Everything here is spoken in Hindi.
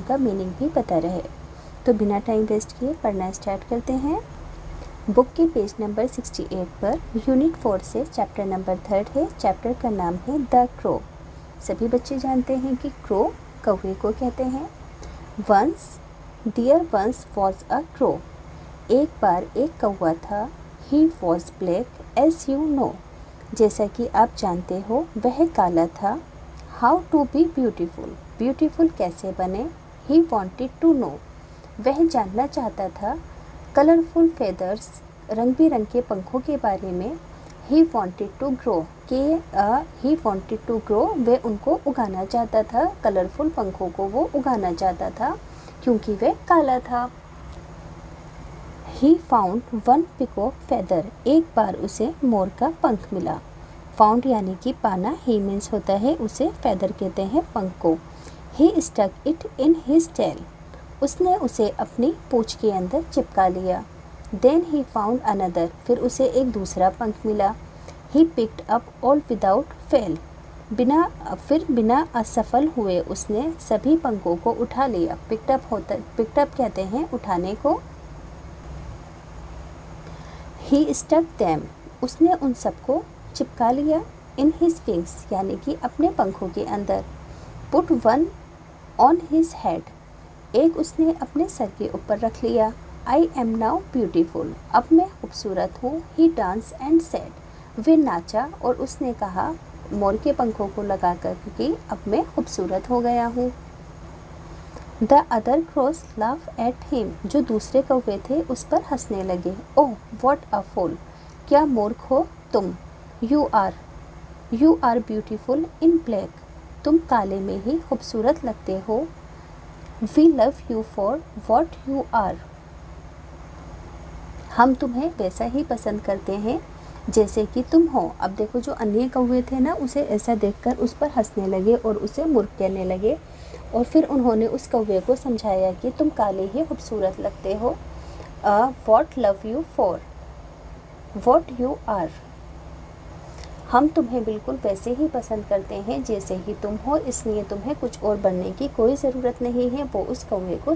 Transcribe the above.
उनका मीनिंग भी पता रहे। तो बिना टाइम वेस्ट किए पढ़ना स्टार्ट करते हैं। बुक के पेज नंबर 68 पर यूनिट 4 से चैप्टर नंबर 3 है। चैप्टर का नाम है द क्रो। सभी बच्चे जानते हैं कि क्रो कौवे को कहते हैं। Once there once was a crow. एक बार एक कौवा था। He was black as you know. जैसा कि आप जानते हो वह काला था। How to be beautiful. Beautiful कैसे बने। He wanted to know. वह जानना चाहता था। कलरफुल फेदर्स रंग बिरंगे पंखों के बारे में। He wanted to grow he wanted to grow वह उनको उगाना चाहता था। कलरफुल पंखों को वो उगाना चाहता था क्योंकि वह काला था। He found one peacock feather. एक बार उसे मोर का पंख मिला। फाउंड यानी कि पाना। ही मीन्स होता है उसे, फेदर कहते हैं पंख को। He stuck it in his tail. उसने उसे अपनी पूंछ के अंदर चिपका लिया। Then he found another. फिर उसे एक दूसरा पंख मिला। He picked up all without fail. बिना असफल हुए उसने सभी पंखों को उठा लिया। पिक्ड अप कहते हैं उठाने को। He stuck them. उसने उन सबको चिपका लिया। इन हिज विंग्स यानी कि अपने पंखों के अंदर। Put one on his head. एक उसने अपने सर के ऊपर रख लिया। I am now beautiful. अब मैं खूबसूरत हूँ। ही डांस एंड सेड। वे नाचा और उसने कहा मोर के पंखों को लगा कर कि अब मैं खूबसूरत हो गया हूँ। The other crows laugh at him. जो दूसरे कौवे थे उस पर हंसने लगे। Oh what a fool. क्या मूर्ख हो तुम। You are beautiful in black. तुम काले में ही खूबसूरत लगते हो। We love you for what you are. हम तुम्हें वैसा ही पसंद करते हैं जैसे कि तुम हो। अब देखो जो अन्य कौवे थे ना उसे ऐसा देखकर उस पर हंसने लगे और उसे मूर्ख कहने लगे। और फिर उन्होंने उस कौवे को समझाया कि तुम काले ही खूबसूरत लगते हो। What love you for what you are. हम तुम्हें बिल्कुल वैसे ही पसंद करते हैं जैसे ही तुम हो, इसलिए तुम्हें कुछ और बनने की कोई ज़रूरत नहीं है। वो उस कौवे को